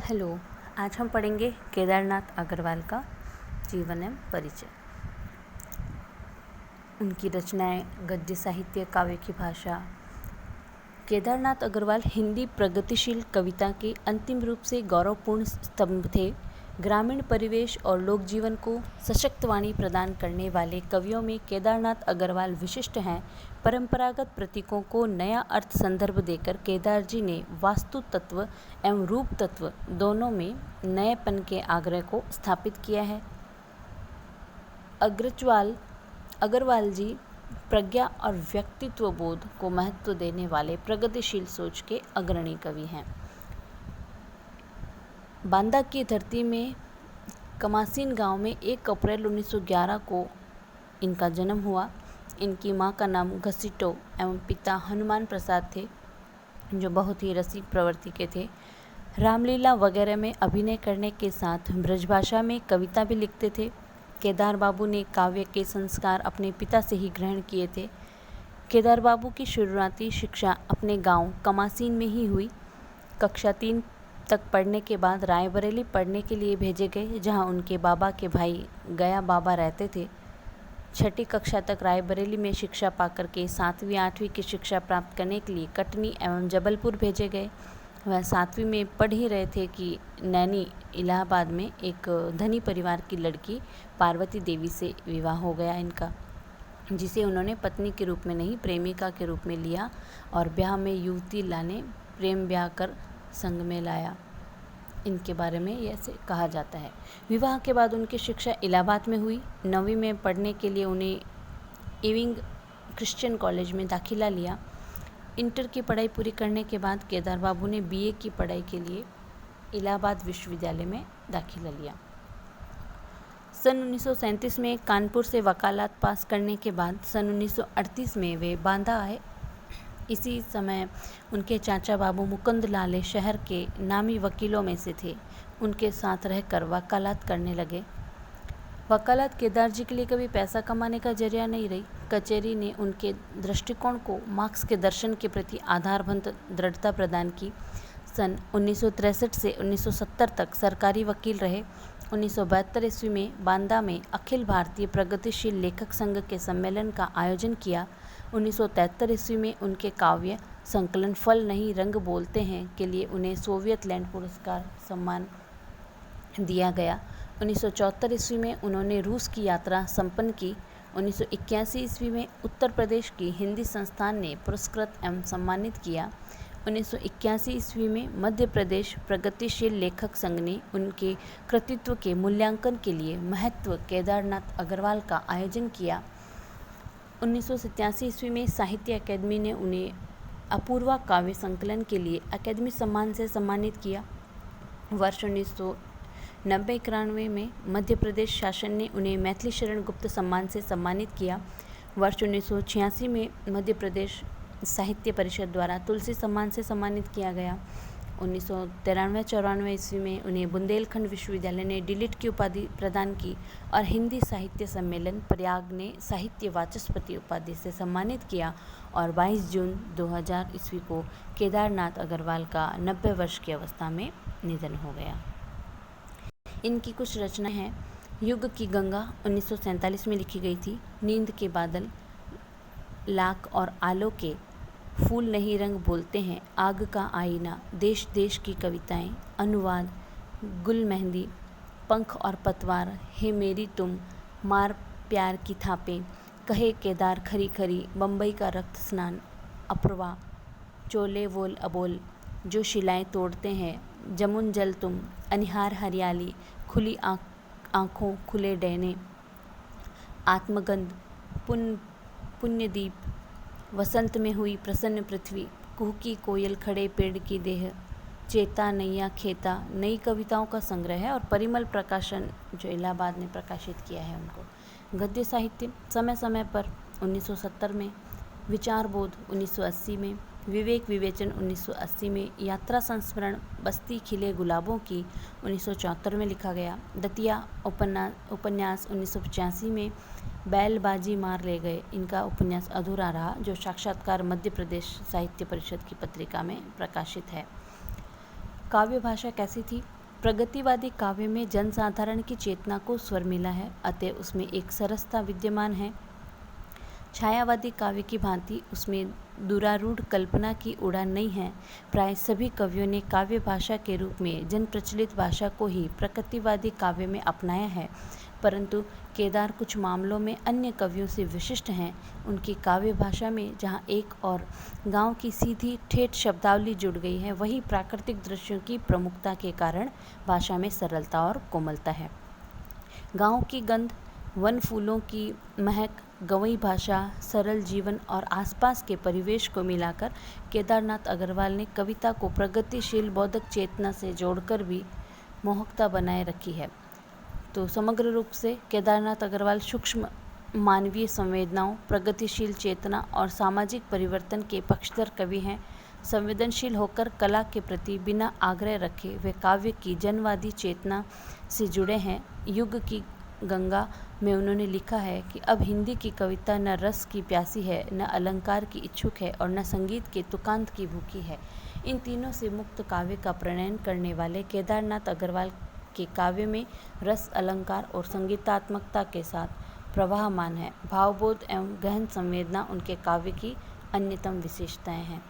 Hello. आज हम पढ़ेंगे केदारनाथ अग्रवाल का जीवन एवं परिचय। उनकी रचनाएं, गद्य साहित्य, काव्य की भाषा। केदारनाथ अग्रवाल हिंदी प्रगतिशील कविता के अंतिम रूप से गौरवपूर्ण स्तंभ थे। ग्रामीण परिवेश और लोक जीवन को सशक्त वाणी प्रदान करने वाले कवियों में केदारनाथ अग्रवाल विशिष्ट हैं। परंपरागत प्रतीकों को नया अर्थ संदर्भ देकर केदार जी ने वास्तु तत्व एवं रूप तत्व दोनों में नएपन के आग्रह को स्थापित किया है। अग्रवाल जी प्रज्ञा और व्यक्तित्व बोध को महत्व देने वाले प्रगतिशील सोच के अग्रणी कवि हैं। बांदा की धरती में कमासीन गांव में 1 अप्रैल 1911 को इनका जन्म हुआ। इनकी मां का नाम घसीटो एवं पिता हनुमान प्रसाद थे, जो बहुत ही रसिक प्रवृत्ति के थे। रामलीला वगैरह में अभिनय करने के साथ ब्रजभाषा में कविता भी लिखते थे। केदार बाबू ने काव्य के संस्कार अपने पिता से ही ग्रहण किए थे। केदार बाबू की शुरुआती शिक्षा अपने गांव कमासीन में ही हुई। कक्षा 3 तक पढ़ने के बाद रायबरेली पढ़ने के लिए भेजे गए, जहां उनके बाबा के भाई गया बाबा रहते थे। 6ठी कक्षा तक रायबरेली में शिक्षा पाकर के 7वीं 8वीं की शिक्षा प्राप्त करने के लिए कटनी एवं जबलपुर भेजे गए। वह 7वीं में पढ़ ही रहे थे कि नैनी इलाहाबाद में एक धनी परिवार की लड़की पार्वती देवी से विवाह हो गया इनका, जिसे उन्होंने पत्नी के रूप में नहीं प्रेमिका के रूप में लिया और ब्याह में युवती लाने प्रेम ब्याह कर संग में लाया। इनके बारे में ऐसे कहा जाता है। विवाह के बाद उनकी शिक्षा इलाहाबाद में हुई। 9वीं में पढ़ने के लिए उन्हें इविंग क्रिश्चियन कॉलेज में दाखिला लिया। इंटर की पढ़ाई पूरी करने के बाद केदार बाबू ने बीए की पढ़ाई के लिए इलाहाबाद विश्वविद्यालय में दाखिला लिया। सन 1937 में कानपुर से वकालत पास करने के बाद सन 1938 में वे बांदा आए। इसी समय उनके चाचा बाबू मुकुंद लाले शहर के नामी वकीलों में से थे। उनके साथ रहकर वकालत करने लगे। वकालत केदार जी के लिए कभी पैसा कमाने का जरिया नहीं रही। कचहरी ने उनके दृष्टिकोण को मार्क्स के दर्शन के प्रति आधारभूत दृढ़ता प्रदान की। सन 1963 से 1970 तक सरकारी वकील रहे। 1972 ईस्वी में बांदा में अखिल भारतीय प्रगतिशील लेखक संघ के सम्मेलन का आयोजन किया। 1973 ईस्वी में उनके काव्य संकलन फल नहीं रंग बोलते हैं के लिए उन्हें सोवियत लैंड पुरस्कार सम्मान दिया गया। 1974 ईस्वी में उन्होंने रूस की यात्रा संपन्न की। 1981 ईस्वी में उत्तर प्रदेश की हिंदी संस्थान ने पुरस्कृत एवं सम्मानित किया। 1981 ईस्वी में मध्य प्रदेश प्रगतिशील लेखक संघ ने उनके कृतित्व के मूल्यांकन के लिए महत्व केदारनाथ अग्रवाल का आयोजन किया। 1987 ईस्वी में साहित्य अकादमी ने उन्हें अपूर्वा काव्य संकलन के लिए अकादमी सम्मान से सम्मानित किया। वर्ष 1990-91 में मध्य प्रदेश शासन ने उन्हें मैथिली शरण गुप्त सम्मान से सम्मानित किया। वर्ष 1986 में मध्य प्रदेश साहित्य परिषद द्वारा तुलसी सम्मान से सम्मानित किया गया। 1993-94 ईस्वी में उन्हें बुंदेलखंड विश्वविद्यालय ने डीलिट की उपाधि प्रदान की और हिंदी साहित्य सम्मेलन प्रयाग ने साहित्य वाचस्पति उपाधि से सम्मानित किया। और 22 जून 2000 ईस्वी को केदारनाथ अग्रवाल का 90 वर्ष की अवस्था में निधन हो गया। इनकी कुछ रचनाएं हैं। युग की गंगा 1947 में लिखी गई थी। नींद के बादल, लाख और आलो के फूल नहीं रंग बोलते हैं, आग का आईना, देश देश की कविताएं, अनुवाद, गुल मेहंदी, पंख और पतवार, हे मेरी तुम, मार प्यार की थापें, कहे केदार खरी खरी, बम्बई का रक्त स्नान, अप्रवा, चोले वोल अबोल, जो शिलाएं तोड़ते हैं, जमुन जल तुम, अनिहार हरियाली, खुली आँखों खुले डैने, आत्मगंध, पुण्यदीप, वसंत में हुई प्रसन्न पृथ्वी, कुहकी कोयल, खड़े पेड़ की देह, चेता नैया खेता, नई कविताओं का संग्रह है। और परिमल प्रकाशन जो इलाहाबाद ने प्रकाशित किया है उनको। गद्य साहित्य समय समय पर 1970 में, विचार बोध 1980 में, विवेक विवेचन 1980 में, यात्रा संस्मरण बस्ती खिले गुलाबों की 1974 में लिखा गया। दतिया उपन्यास 1985 में, बैलबाजी मार ले गए, इनका उपन्यास अधूरा रहा, जो साक्षात्कार मध्य प्रदेश साहित्य परिषद की पत्रिका में प्रकाशित है। काव्य भाषा कैसी थी? प्रगतिवादी काव्य में जनसाधारण की चेतना को स्वर मिला है, अतः उसमें एक सरसता विद्यमान है। छायावादी काव्य की भांति उसमें दुरारूढ़ कल्पना की उड़ान नहीं है। प्राय सभी कवियों ने काव्य भाषा के रूप में जनप्रचलित भाषा को ही प्रगतिवादी काव्य में अपनाया है, परंतु केदार कुछ मामलों में अन्य कवियों से विशिष्ट हैं। उनकी काव्य भाषा में जहाँ एक और गांव की सीधी ठेठ शब्दावली जुड़ गई है, वहीं प्राकृतिक दृश्यों की प्रमुखता के कारण भाषा में सरलता और कोमलता है। गांव की गंध, वन फूलों की महक, गंवई भाषा, सरल जीवन और आसपास के परिवेश को मिलाकर केदारनाथ अग्रवाल ने कविता को प्रगतिशील बौद्धिक चेतना से जोड़कर भी मोहकता बनाए रखी है। तो समग्र रूप से केदारनाथ अग्रवाल सूक्ष्म मानवीय संवेदनाओं, प्रगतिशील चेतना और सामाजिक परिवर्तन के पक्षधर कवि हैं। संवेदनशील होकर कला के प्रति बिना आग्रह रखे वे काव्य की जनवादी चेतना से जुड़े हैं। युग की गंगा में उन्होंने लिखा है कि अब हिंदी की कविता न रस की प्यासी है, न अलंकार की इच्छुक है और न संगीत के तुकांत की भूखी है। इन तीनों से मुक्त काव्य का प्रणयन करने वाले केदारनाथ अग्रवाल के काव्य में रस, अलंकार और संगीतात्मकता के साथ प्रवाहमान है। भावबोध एवं गहन संवेदना उनके काव्य की अन्यतम विशेषताएं हैं।